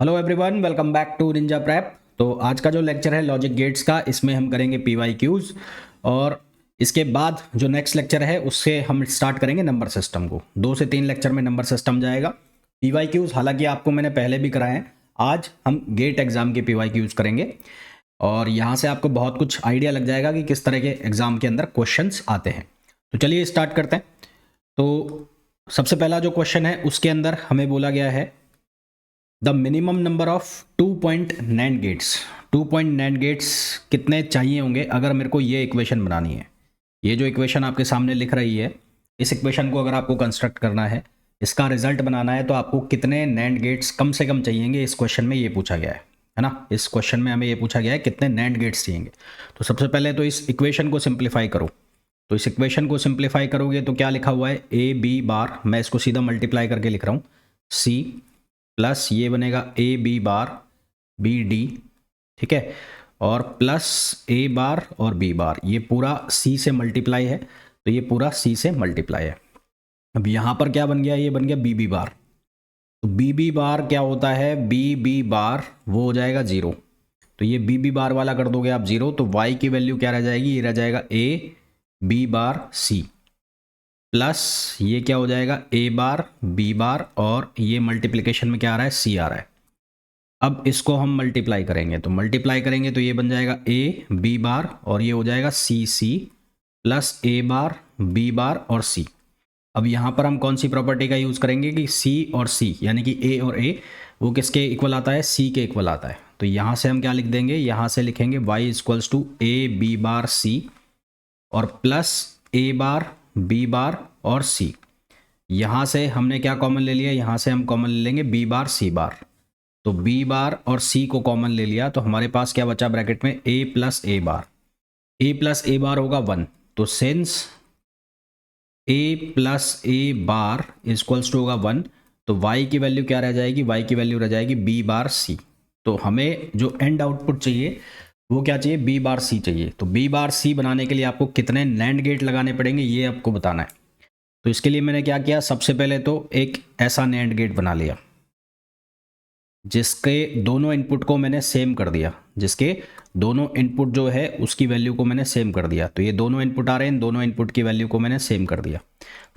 Hello everyone, welcome back to Ninja Prep. तो आज का जो लेक्चर है लॉजिक गेट्स का, इसमें हम करेंगे पीवाईक्यूज। और इसके बाद जो नेक्स्ट लेक्चर है उससे हम स्टार्ट करेंगे नंबर सिस्टम को। 2 से 3 लेक्चर में नंबर सिस्टम जाएगा। पीवाईक्यूज हालांकि आपको मैंने पहले भी कराए हैं, आज हम गेट एग्जाम के पीवाईक्यूज करेंगे। और यहाँ से आपको बहुत कुछ आइडिया लग जाएगा कि किस तरह के एग्जाम के अंदर क्वेश्चंस आते हैं। तो चलिए स्टार्ट करते हैं। तो सबसे पहला जो क्वेश्चन है उसके अंदर हमें बोला गया है the minimum number of 2 point gates. 2 point कितने चाहिए होंगे अगर मेरे को ये इक्वेशन बनानी है। ये जो इक्वेशन आपके सामने लिख रही है, इस इक्वेशन को अगर आपको कंस्ट्रक्ट करना है, इसका रिजल्ट बनाना है, तो आपको कितने नैंड गेट्स कम से कम चाहिएंगे। इस क्वेश्चन में ये पूछा गया है ना। इस क्वेश्चन में हमें ये पूछा गया है कितने नैंड गेट्स चाहिएंगे। तो सबसे पहले तो इस इक्वेशन को सिंप्लीफाई करो। तो इस इक्वेशन को सिंप्लीफाई करोगे तो क्या लिखा हुआ है, ए बी बार, मैं इसको सीधा मल्टीप्लाई करके लिख रहा हूँ, सी प्लस ये बनेगा A B bar B D, ठीक है, और प्लस ए बार और बी बार, ये पूरा सी से मल्टीप्लाई है, तो ये पूरा सी से मल्टीप्लाई है। अब यहाँ पर क्या बन गया, ये बन गया बी बी बार। तो बी बी बार क्या होता है, बी बी बार वो हो जाएगा 0। तो ये बी बी बार वाला कर दोगे आप 0, तो वाई की वैल्यू क्या रह जाएगी, ये रह जाएगा A B bar C, plus ये क्या हो जाएगा ए बार बी बार, और ये मल्टीप्लिकेशन में क्या आ रहा है, सी आ रहा है। अब इसको हम मल्टीप्लाई करेंगे, तो मल्टीप्लाई करेंगे तो ये बन जाएगा ए बी बार, और ये हो जाएगा सी सी plus A bar B bar और सी। अब यहाँ पर हम कौन सी प्रॉपर्टी का यूज़ करेंगे कि सी और सी, यानी कि ए और ए वो किसके इक्वल आता है, सी के इक्वल आता है। तो यहाँ से हम क्या लिख देंगे, यहाँ से लिखेंगे Y equals to A B bar C और plus A bar B bar और सी। यहाँ से हमने क्या कॉमन ले लिया, यहाँ से हम कॉमन ले लेंगे बी बार सी बार। तो बी बार और सी को कॉमन ले लिया, तो हमारे पास क्या बचा ब्रैकेट में, ए plus A bar. A plus A बार होगा 1, तो since A plus A bar equals to होगा 1, तो y की वैल्यू क्या रह जाएगी, y की वैल्यू रह जाएगी बी बार सी। तो हमें जो एंड आउटपुट चाहिए वो क्या चाहिए, बी बार सी चाहिए। तो बी बार सी बनाने के लिए आपको कितने नैंड गेट लगाने पड़ेंगे ये आपको बताना है। तो इसके लिए मैंने क्या किया, सबसे पहले तो एक ऐसा नैंड गेट बना लिया जिसके दोनों इनपुट को मैंने सेम कर दिया, जिसके दोनों इनपुट जो है उसकी वैल्यू को मैंने सेम कर दिया। तो ये दोनों इनपुट आ रहे हैं, इन दोनों इनपुट की वैल्यू को मैंने सेम कर दिया।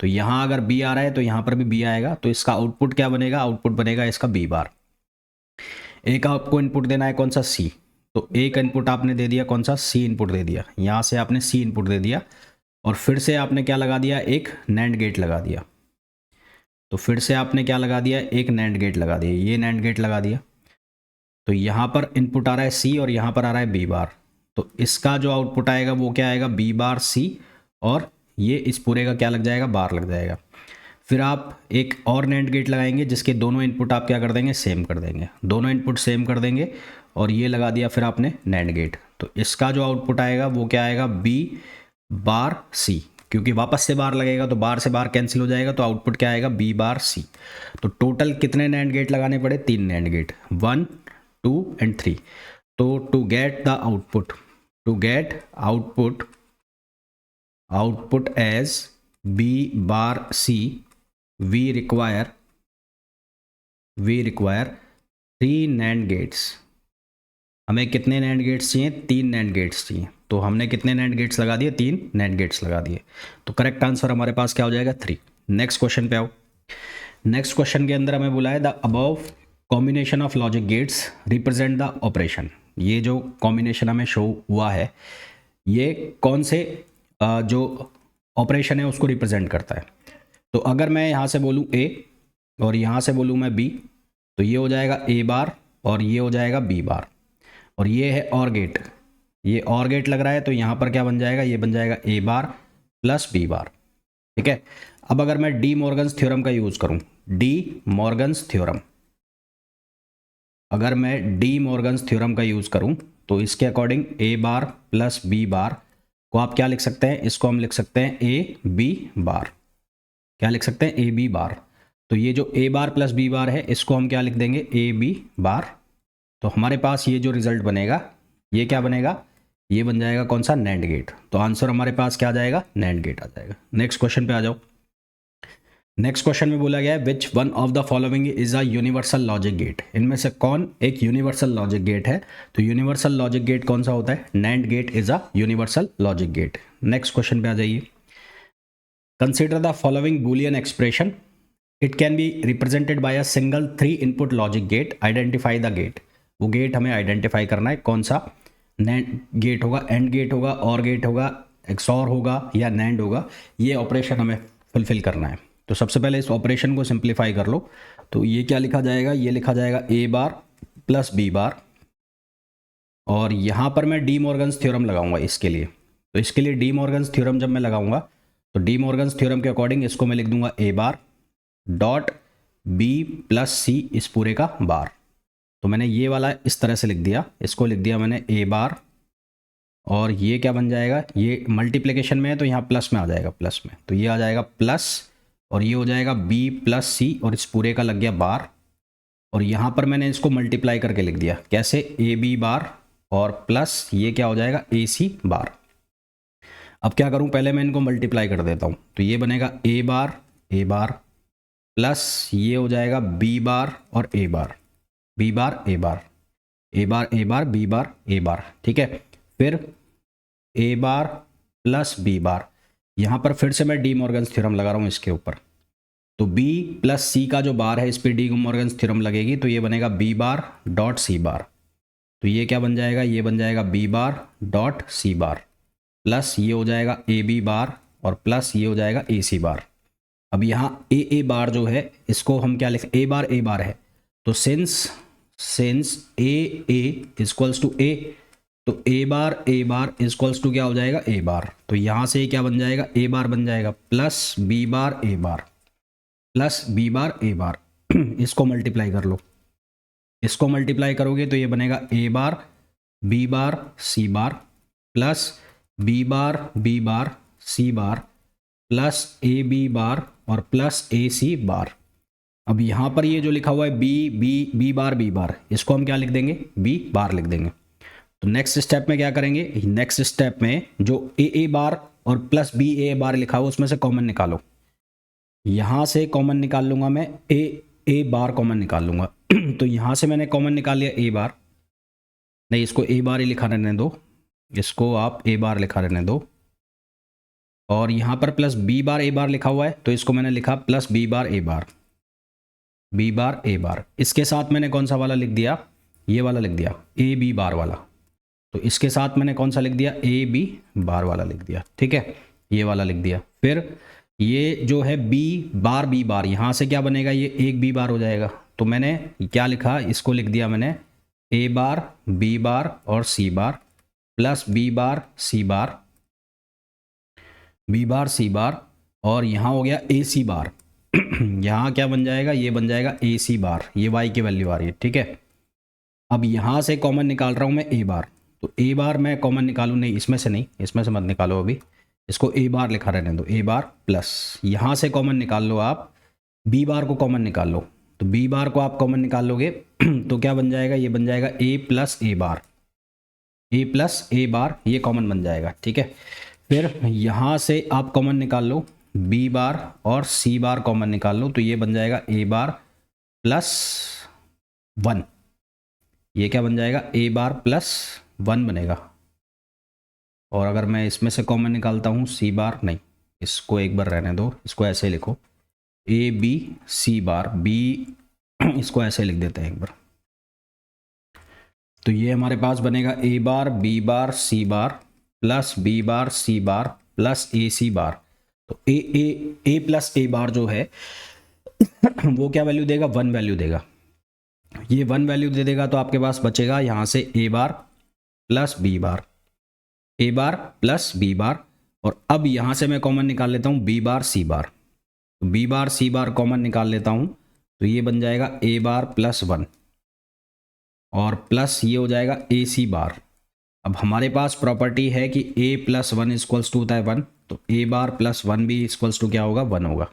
तो यहाँ अगर बी आ रहा है तो यहाँ पर भी बी आएगा, तो इसका आउटपुट क्या बनेगा, आउटपुट बनेगा इसका बी बार। एक आपको इनपुट देना है कौन सा, सी। तो एक इनपुट आपने दे दिया कौन सा, सी इनपुट दे दिया, यहाँ से आपने सी इनपुट दे दिया, और फिर से आपने क्या लगा दिया, एक नैंड गेट लगा दिया। तो फिर से आपने क्या लगा दिया, एक नैंड गेट लगा दिया, ये नैंड गेट लगा दिया। तो यहाँ पर इनपुट आ रहा है सी और यहाँ पर आ रहा है बी बार। तो इसका जो आउटपुट आएगा वो क्या आएगा, बी बार सी, और ये इस पूरे का क्या लग जाएगा, बार लग जाएगा। फिर आप एक और नैंड गेट लगाएंगे जिसके दोनों इनपुट आप क्या कर देंगे, सेम कर देंगे, दोनों इनपुट सेम कर देंगे, और ये लगा दिया फिर आपने नैंड गेट। तो इसका जो आउटपुट आएगा वो क्या आएगा, बी बार सी, क्योंकि वापस से बार लगेगा तो बार से बार कैंसिल हो जाएगा, तो आउटपुट क्या आएगा, बी बार सी। तो टोटल कितने नैंड गेट लगाने पड़े, 3 नैंड गेट, 1 2 and 3। तो to get the output, to get output as B bar C, we require 3 NAND gates. हमें कितने नैंड गेट्स चाहिए, 3 नैंड गेट्स चाहिए। तो हमने कितने नैंड गेट्स लगा दिए, 3 नैंड गेट्स लगा दिए। तो करेक्ट आंसर हमारे पास क्या हो जाएगा, 3। नेक्स्ट क्वेश्चन पे आओ। नेक्स्ट क्वेश्चन के अंदर हमें बोला है the above combination of logic gates represent the operation. ये जो कॉम्बिनेशन हमें शो हुआ है ये कौन से जो ऑपरेशन है उसको रिप्रेजेंट करता है। तो अगर मैं यहाँ से बोलूँ ए और यहाँ से बोलूँ मैं बी, तो ये हो जाएगा ए बार और ये हो जाएगा बी बार, और ये है और गेट, ये और गेट लग रहा है, तो यहाँ पर क्या बन जाएगा, ये बन जाएगा ए बार प्लस बी बार, ठीक है। अब अगर मैं डी मॉर्गन्स थ्योरम का यूज़ करूँ, डी मॉर्गन्स थ्योरम, अगर मैं डी मॉर्गन्स थ्योरम का यूज़ करूं तो इसके अकॉर्डिंग ए बार प्लस बी बार को आप क्या लिख सकते हैं, इसको हम लिख सकते हैं ए बी बार। क्या लिख सकते हैं, ए बी बार। तो ये जो ए बार प्लस बी बार है इसको हम क्या लिख देंगे, ए बी बार। तो हमारे पास ये जो रिजल्ट बनेगा ये क्या बनेगा, ये बन जाएगा कौन सा, नैंड गेट। तो आंसर हमारे पास क्या आ जाएगा, नैंड गेट आ जाएगा। नेक्स्ट क्वेश्चन पे आ जाओ। नेक्स्ट क्वेश्चन में बोला गया है which one of the following is a universal logic gate, इनमें से कौन एक यूनिवर्सल लॉजिक गेट है। तो यूनिवर्सल लॉजिक गेट कौन सा होता है, NAND gate is a universal logic gate. Next question पे आ जाइए। Consider the following Boolean expression, it can be represented by a single 3 input logic gate, identify the gate. वो गेट हमें identify करना है, कौन सा नैंड गेट होगा, एंड गेट होगा, और गेट होगा, एक्सॉर होगा या नैंड होगा। ये ऑपरेशन हमें फुलफिल करना है। तो सबसे पहले इस ऑपरेशन को सिंप्लीफाई कर लो। तो ये क्या लिखा जाएगा, ये लिखा जाएगा ए बार प्लस बी बार, और यहाँ पर मैं डी मॉर्गन्स थ्योरम लगाऊंगा इसके लिए। तो इसके लिए डी मॉर्गन्स थ्योरम जब मैं लगाऊंगा तो डी मॉर्गन्स थ्योरम के अकॉर्डिंग इसको मैं लिख दूंगा ए बार डॉट बी प्लस सी इस पूरे का बार। तो मैंने ये वाला इस तरह से लिख दिया, इसको लिख दिया मैंने ए बार, और ये क्या बन जाएगा, ये मल्टीप्लिकेशन में है तो यहाँ प्लस में आ जाएगा, प्लस में, तो ये आ जाएगा प्लस, और ये हो जाएगा बी प्लस सी, और इस पूरे का लग गया बार, और यहाँ पर मैंने इसको मल्टीप्लाई करके लिख दिया, कैसे, ए बी बार और प्लस ये क्या हो जाएगा ए सी बार। अब क्या करूँ, पहले मैं इनको मल्टीप्लाई कर देता हूँ। तो ये बनेगा ए बार प्लस ये हो जाएगा बी बार और ए बार, बी बार ए बार, ए बार ए बार, बी बार ए बार, ठीक है। फिर ए बार प्लस बी बार, यहाँ पर फिर से मैं डी मॉर्गन्स थ्योरम लगा रहा हूँ इसके ऊपर। तो बी प्लस सी का जो बार है इस पर डी मॉर्गन्स थ्योरम लगेगी, तो ये बनेगा बी बार डॉट सी बार। तो ये क्या बन जाएगा, ये बन जाएगा B bar dot C bar, plus ये हो जाएगा ए बी बार, और प्लस ये हो जाएगा ए सी बार। अब यहाँ ए बार जो है इसको हम क्या लिखें, ए बार है, तो सिंस ए इक्वल्स टू ए, तो ए बार इक्वल्स टू क्या हो जाएगा, ए बार। तो यहाँ से क्या बन जाएगा, ए बार बन जाएगा प्लस बी बार ए बार प्लस बी बार ए बार। इसको मल्टीप्लाई कर लो, इसको मल्टीप्लाई करोगे तो ये बनेगा A bar B bar C bar plus B bar C bar plus A B bar और प्लस ए सी बार। अब यहाँ पर ये जो लिखा हुआ है बी बार, इसको हम क्या लिख देंगे, बी बार लिख देंगे। तो नेक्स्ट स्टेप में क्या करेंगे, नेक्स्ट स्टेप में जो ए बार और प्लस बी ए बार लिखा हुआ उसमें से कॉमन निकालो। यहाँ से कॉमन निकाल लूँगा मैं, ए बार कॉमन निकाल लूँगा। तो यहाँ से मैंने कॉमन निकाल लिया ए बार, नहीं इसको ए बार ही लिखा रहने दो, इसको आप ए बार लिखा रहने दो। और यहाँ पर प्लस बी बार ए बार लिखा हुआ है तो इसको मैंने लिखा प्लस बी बार ए बार। इसके साथ मैंने कौन सा वाला लिख दिया, ये वाला लिख दिया ए बी बार वाला। तो इसके साथ मैंने कौन सा लिख दिया, ए बी बार वाला लिख दिया, ठीक है, ये वाला लिख दिया। फिर ये जो है बी बार, यहाँ से क्या बनेगा, ये एक बी बार हो जाएगा। तो मैंने क्या लिखा, इसको लिख दिया मैंने ए बार बी बार और सी bar plus B bar C बार, और यहाँ हो गया ए सी बार। यहाँ क्या बन जाएगा, ये बन जाएगा ए सी बार, ये वाई की वैल्यू आ रही है, ठीक है। अब यहाँ से कॉमन निकाल रहा हूँ मैं ए बार, तो ए बार मैं कॉमन निकालूँ, नहीं इसमें से मत निकालो, अभी इसको ए बार लिखा रहने दो, ए बार प्लस यहाँ से कॉमन निकाल लो आप, बी बार को कॉमन निकाल लो। तो बी बार को आप कॉमन निकाल लोगे तो क्या बन जाएगा, ये बन जाएगा ए प्लस ए बार, ये कॉमन बन जाएगा, ठीक है। फिर यहाँ से आप कॉमन निकाल लो, बी बार और सी बार कॉमन निकाल लो, तो ये बन जाएगा ए बार प्लस 1, ये क्या बन जाएगा, ए बार प्लस 1 बनेगा। और अगर मैं इसमें से कॉमन निकालता हूँ सी बार, नहीं इसको एक बार रहने दो, इसको ऐसे लिखो ए बी सी बार, बी इसको ऐसे लिख देते हैं एक बार। तो ये हमारे पास बनेगा A bar B bar C bar plus B bar C bar plus ए सी बार। तो ए प्लस ए बार जो है वो क्या वैल्यू देगा, 1 वैल्यू देगा। ये 1 वैल्यू दे देगा तो आपके पास बचेगा यहाँ से ए बार प्लस बी बार, ए बार प्लस बी बार, और अब यहाँ से मैं कॉमन निकाल लेता हूँ बी बार सी बार। तो बी बार सी बार कॉमन निकाल लेता हूँ तो ये बन जाएगा ए बार प्लस 1 और प्लस ये हो जाएगा ए सी बार। अब हमारे पास प्रॉपर्टी है कि ए प्लस 1 इक्वल्स टू होता है 1, तो ए बार प्लस 1 भी इक्वल्स टू क्या होगा, 1 होगा।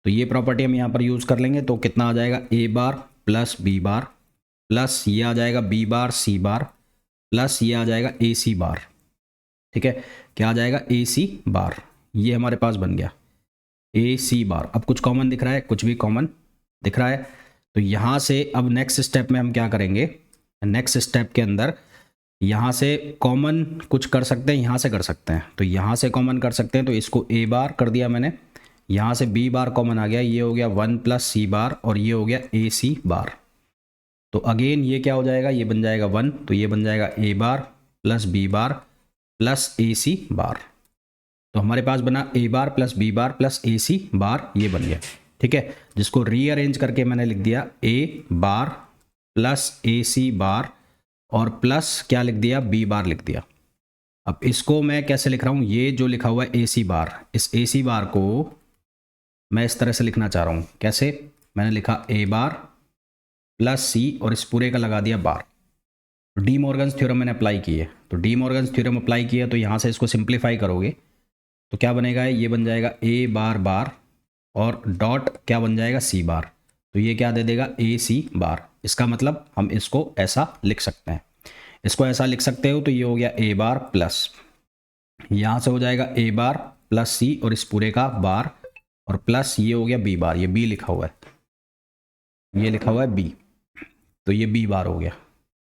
तो ये प्रॉपर्टी हम यहाँ पर यूज़ कर लेंगे। तो कितना आ जाएगा, ए bar plus B bar plus ये आ जाएगा B bar C bar plus ये आ जाएगा ए सी बार, ठीक है। क्या आ जाएगा, ए सी बार, ये हमारे पास बन गया ए सी बार। अब कुछ कॉमन दिख रहा है, कुछ भी कॉमन दिख रहा है। तो यहाँ से अब नेक्स्ट स्टेप में हम क्या करेंगे, नेक्स्ट स्टेप के अंदर यहाँ से कॉमन कुछ कर सकते हैं, यहाँ से कर सकते हैं। तो यहाँ से कॉमन कर सकते हैं, तो इसको ए बार कर दिया मैंने, यहाँ से बी बार कॉमन आ गया, ये हो गया 1 प्लस सी बार और ये हो गया ए सी बार। तो अगेन ये क्या हो जाएगा, ये बन जाएगा 1, तो ये बन जाएगा ए bar plus B bar plus ए सी बार। तो हमारे पास बना ए bar plus B bar plus ए सी बार, ये बन गया। ठीक है, जिसको रीअरेंज करके मैंने लिख दिया ए बार प्लस ए सी बार और प्लस क्या लिख दिया, बी बार लिख दिया। अब इसको मैं कैसे लिख रहा हूँ, ये जो लिखा हुआ है ए सी बार, इस ए सी बार को मैं इस तरह से लिखना चाह रहा हूँ। कैसे, मैंने लिखा ए बार प्लस सी और इस पूरे का लगा दिया बार। डी मॉर्गन्स थ्योरम मैंने अप्लाई की है, तो डी मॉर्गन्स थ्योरम अप्लाई किया, तो यहाँ से इसको सिंप्लीफाई करोगे तो क्या बनेगा, ये बन जाएगा ए बार बार और डॉट क्या बन जाएगा, सी बार। तो ये क्या दे देगा, ए सी बार। इसका मतलब हम इसको ऐसा लिख सकते हैं, इसको ऐसा लिख सकते हो। तो ये हो गया ए बार प्लस, यहाँ से हो जाएगा ए बार प्लस सी और इस पूरे का बार और प्लस ये हो गया बी बार, ये बी लिखा हुआ है, ये लिखा हुआ है बी, तो ये बी बार हो गया।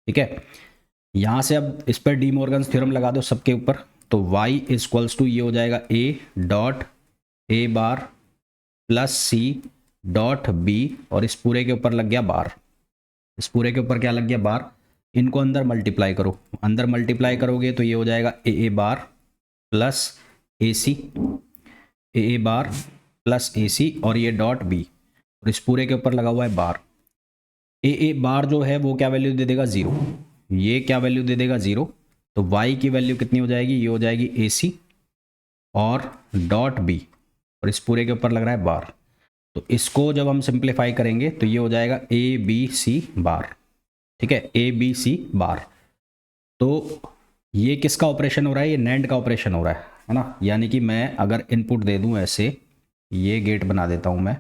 ठीक है, यहाँ से अब इस पर डी मॉर्गन्स थ्योरम लगा दो सबके ऊपर, तो y इक्वल्स टू ये हो जाएगा a dot A bar plus C dot B और इस पूरे के ऊपर लग गया बार, इस पूरे के ऊपर क्या लग गया, बार। इनको अंदर मल्टीप्लाई करो, अंदर मल्टीप्लाई करोगे तो ये हो जाएगा ए बार प्लस ए सी, ए बार प्लस ए सी और ये डॉट बी और इस पूरे के ऊपर लगा हुआ है बार। ए बार जो है वो क्या वैल्यू दे देगा, 0, ये क्या वैल्यू दे देगा, 0। तो y की वैल्यू कितनी हो जाएगी, ये हो जाएगी ए सी और डॉट बी और इस पूरे के ऊपर लग रहा है बार। तो इसको जब हम सिंप्लीफाई करेंगे तो ये हो जाएगा ए बी सी बार। ठीक है, ए बी सी बार। तो ये किसका ऑपरेशन हो रहा है, ये नैंड का ऑपरेशन हो रहा है ना। यानी कि मैं अगर इनपुट दे दूं ऐसे, ये गेट बना देता हूं मैं,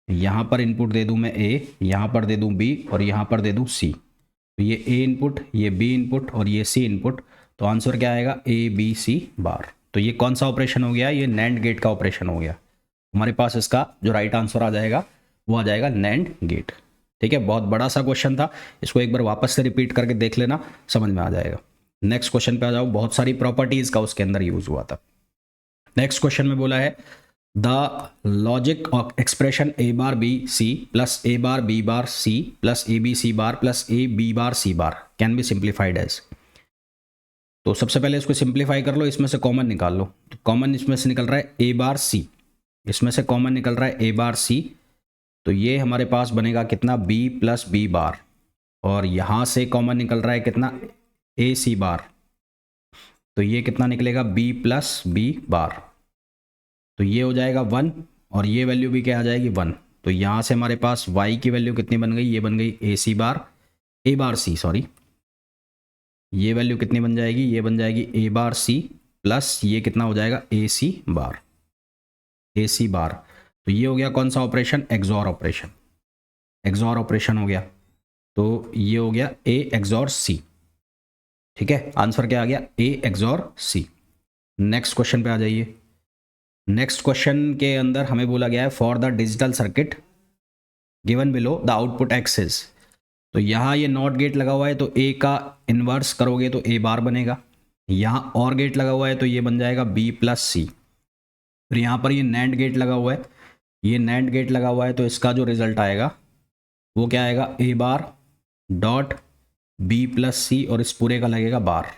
यहाँ पर इनपुट दे दूं मैं ए, यहाँ पर दे दूं बी और यहाँ पर दे दूं सी। तो ये ए इनपुट, ये बी इनपुट और ये सी इनपुट, तो आंसर क्या आएगा, ए बी सी बार। तो ये कौन सा ऑपरेशन हो गया, ये नैंड गेट का ऑपरेशन हो गया। हमारे पास इसका जो राइट आंसर आ जाएगा वो आ जाएगा नैंड गेट। ठीक है, बहुत बड़ा सा क्वेश्चन था, इसको एक बार वापस से रिपीट करके देख लेना, समझ में आ जाएगा। नेक्स्ट क्वेश्चन पे आ जाओ, बहुत सारी प्रॉपर्टीज का उसके अंदर यूज हुआ था। नेक्स्ट क्वेश्चन में बोला है the logic of expression A bar B C plus A bar B bar C plus A B C bar plus A B bar C bar can be simplified as. तो सबसे पहले इसको simplify कर लो, इसमें से कॉमन निकाल लो। तो common इसमें से निकल रहा है ए बार सी, इसमें से कॉमन निकल रहा है ए बार सी, तो ये हमारे पास बनेगा कितना, बी प्लस बी बार, और यहाँ से कॉमन निकल रहा है कितना, ए सी बार, तो ये कितना निकलेगा, बी प्लस बी बार। तो ये हो जाएगा 1 और ये वैल्यू भी क्या आ जाएगी, 1। तो यहाँ से हमारे पास y की वैल्यू कितनी बन गई, ये बन गई ए सी बार, ए बार सी सॉरी, ये वैल्यू कितनी बन जाएगी, ये बन जाएगी ए बार सी प्लस ये कितना हो जाएगा, ए सी बार, ए सी बार। तो ये हो गया कौन सा operation, XOR operation, XOR operation हो गया। तो ये हो गया ए एक्सॉर सी। ठीक है, आंसर क्या आ गया, A XOR C. Next question पे आ जाइए। नेक्स्ट क्वेश्चन के अंदर हमें बोला गया है for the digital circuit given below the output x is. तो यहाँ ये नॉट गेट लगा हुआ है, तो ए का इन्वर्स करोगे तो ए बार बनेगा। यहाँ और गेट लगा हुआ है तो ये बन जाएगा बी प्लस सी। फिर यहाँ पर ये नैंड गेट लगा हुआ है, ये नैंड गेट लगा हुआ है, तो इसका जो रिजल्ट आएगा वो क्या आएगा, ए बार डॉट बी प्लस सी और इस पूरे का लगेगा बार।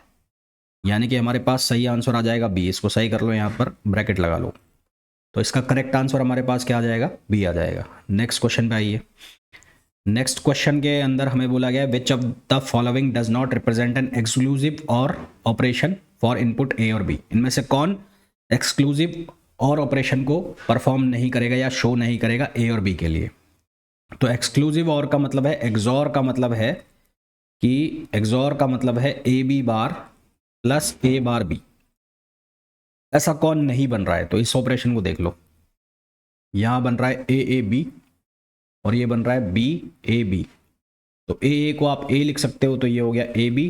यानी कि हमारे पास सही आंसर आ जाएगा बी। इसको सही कर लो, यहाँ पर ब्रैकेट लगा लो, तो इसका करेक्ट आंसर हमारे पास क्या आ जाएगा, बी आ जाएगा। नेक्स्ट क्वेश्चन पे आइए। नेक्स्ट क्वेश्चन के अंदर हमें बोला गया which of the following does not represent an exclusive और ऑपरेशन फॉर इनपुट ए और बी। इनमें से कौन एक्सक्लूसिव और ऑपरेशन को परफॉर्म नहीं करेगा या शो नहीं करेगा ए और बी के लिए। तो एक्सक्लूसिव और का मतलब है, एक्सॉर का मतलब है कि एक्सॉर का मतलब है A B bar plus A bar B. ऐसा कौन नहीं बन रहा है, तो इस ऑपरेशन को देख लो, यहां बन रहा है ए बी और ये बन रहा है बी ए बी। तो ए को आप ए लिख सकते हो, तो ये हो गया ए बी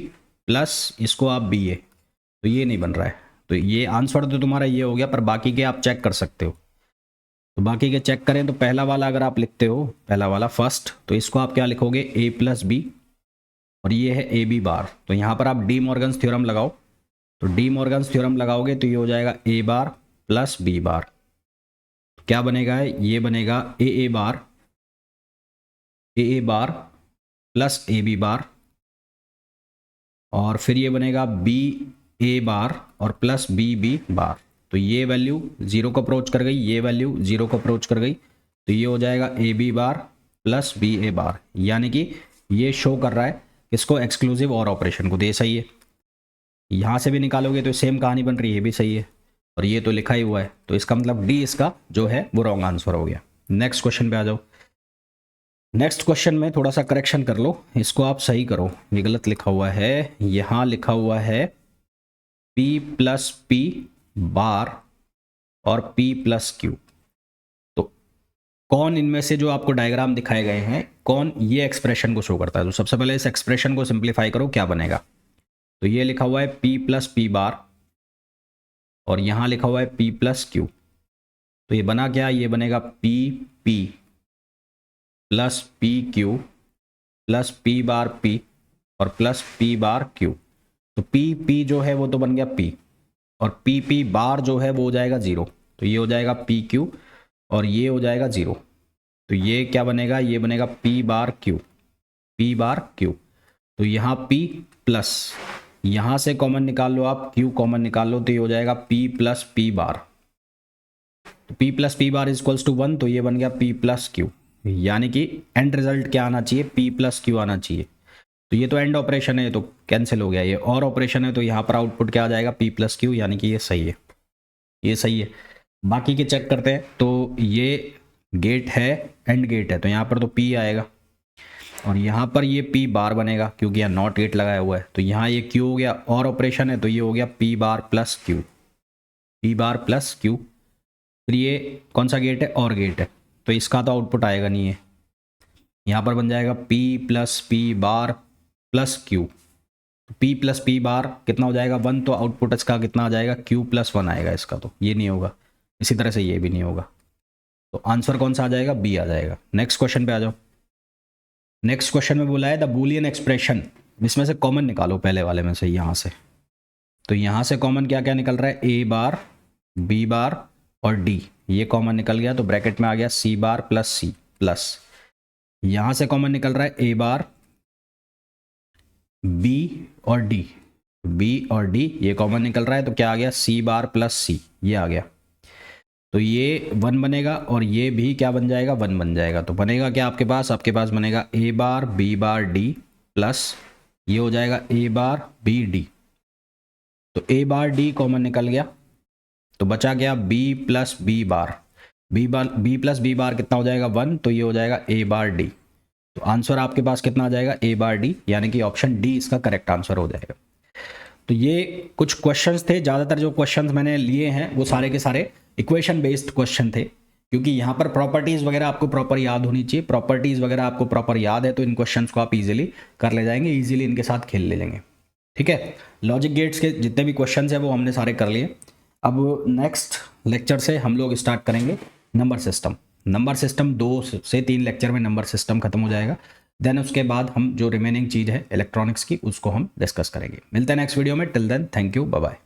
प्लस इसको आप बी ए, तो ये नहीं बन रहा है। तो ये आंसर तो तुम्हारा ये हो गया, पर बाकी के आप चेक कर सकते हो। तो बाकी के चेक करें तो पहला वाला अगर आप लिखते हो, पहला वाला फर्स्ट, तो इसको आप क्या लिखोगे, a प्लस बी, और ये है ए बी बार। तो यहाँ पर आप डी मॉर्गन्स थ्योरम लगाओ, तो डी मॉर्गन्स थ्योरम लगाओगे तो ये हो जाएगा a bar plus B bar. तो क्या बनेगा, ये बनेगा A bar plus A B bar, और फिर ये बनेगा बी ए बार और प्लस बी बी बार। तो ये वैल्यू 0 को अप्रोच कर गई, ये वैल्यू 0 को अप्रोच कर गई, तो ये हो जाएगा A B bar plus B A bar. यानी कि ये शो कर रहा है इसको, एक्सक्लूसिव और ऑपरेशन को। दे सही है, यहाँ से भी निकालोगे तो सेम कहानी बन रही है, ये भी सही है, और ये तो लिखा ही हुआ है। तो इसका मतलब डी इसका जो है वो रॉन्ग आंसर हो गया। नेक्स्ट क्वेश्चन पे आ जाओ। नेक्स्ट क्वेश्चन में थोड़ा सा करेक्शन कर लो, इसको आप सही करो, ये गलत लिखा हुआ है। यहाँ लिखा हुआ है p प्लस पी बार और p प्लस क्यू। तो कौन इनमें से जो आपको डायग्राम दिखाए गए हैं, कौन ये एक्सप्रेशन को शो करता है? तो सबसे पहले इस एक्सप्रेशन को सिंप्लीफाई करो, क्या बनेगा। तो ये लिखा हुआ है p प्लस पी बार, और यहाँ लिखा हुआ है p प्लस क्यू। तो ये बना क्या, ये बनेगा p p plus P Q plus P बार पी और प्लस पी बार क्यू। तो पी पी जो है वो तो बन गया p, और पी पी बार जो है वो हो जाएगा 0। तो ये हो जाएगा पी क्यू और ये हो जाएगा 0। तो ये क्या बनेगा, ये बनेगा पी बार क्यू, पी बार क्यू। तो यहाँ p प्लस, यहाँ से कॉमन निकाल लो आप, q कॉमन निकाल लो, तो ये हो जाएगा p प्लस पी बार। तो p plus P bar is equals to 1, तो ये बन गया p प्लस क्यू। यानी कि एंड रिजल्ट क्या आना चाहिए, p प्लस क्यू आना चाहिए। तो ये तो एंड ऑपरेशन है, तो कैंसिल हो गया। ये और ऑपरेशन है, तो यहाँ पर आउटपुट क्या आ जाएगा, p प्लस क्यू, यानी कि ये सही है, ये सही है। बाकी के चेक करते हैं। तो ये गेट है, एंड गेट है, तो यहाँ पर तो p आएगा, और यहाँ पर ये p बार बनेगा क्योंकि यहाँ नॉट गेट लगाया हुआ है। तो यहाँ ये q हो गया, और ऑपरेशन है, तो ये हो गया p बार प्लस क्यू, p बार प्लस क्यू। फिर ये कौन सा गेट है, और गेट है, तो इसका तो आउटपुट आएगा नहीं है। यहाँ पर बन जाएगा p प्लस पी बार plus Q. p plus P बार कितना हो जाएगा, 1, तो आउटपुट इसका कितना आ जाएगा, q प्लस 1 आएगा इसका, तो ये नहीं होगा। इसी तरह से ये भी नहीं होगा। तो आंसर कौन सा आ जाएगा, b आ जाएगा। नेक्स्ट क्वेश्चन पे आ जाओ। नेक्स्ट क्वेश्चन में बोला है द बूलियन एक्सप्रेशन, इसमें से कॉमन निकालो, पहले वाले में से, यहाँ से। तो यहाँ से कॉमन क्या क्या निकल रहा है, a बार, b बार और d, ये कॉमन निकल गया, तो ब्रैकेट में आ गया c बार प्लस c प्लस, यहाँ से कॉमन निकल रहा है a बार, b और d, b और d ये कॉमन निकल रहा है, तो क्या आ गया, c बार प्लस c, ये आ गया। तो ये 1 बनेगा, और ये भी क्या बन जाएगा, 1 बन जाएगा। तो बनेगा क्या आपके पास बनेगा a bar b bar d plus ये हो जाएगा a बार b d। तो a बार d कॉमन निकल गया, तो बचा गया b प्लस b बार, b प्लस b बार कितना हो जाएगा, 1, तो ये हो जाएगा a बार d। तो आंसर आपके पास कितना आ जाएगा, a बार d, यानी कि ऑप्शन डी इसका करेक्ट आंसर हो जाएगा। तो ये कुछ क्वेश्चंस थे, ज़्यादातर जो क्वेश्चंस मैंने लिए हैं वो सारे के सारे इक्वेशन बेस्ड क्वेश्चन थे, क्योंकि यहाँ पर प्रॉपर्टीज़ वगैरह आपको प्रॉपर याद होनी चाहिए। प्रॉपर्टीज़ वगैरह आपको प्रॉपर याद है तो इन क्वेश्चंस को आप इजीली कर ले जाएंगे, इजीली इनके साथ खेल ले लेंगे। ठीक है, लॉजिक गेट्स के जितने भी क्वेश्चन हैं वो हमने सारे कर लिए। अब नेक्स्ट लेक्चर से हम लोग स्टार्ट करेंगे नंबर सिस्टम। नंबर सिस्टम 2 से 3 लेक्चर में नंबर सिस्टम खत्म हो जाएगा। देन उसके बाद हम जो रिमेनिंग चीज़ है इलेक्ट्रॉनिक्स की, उसको हम डिस्कस करेंगे। मिलते हैं नेक्स्ट वीडियो में। Till then, thank you, bye bye.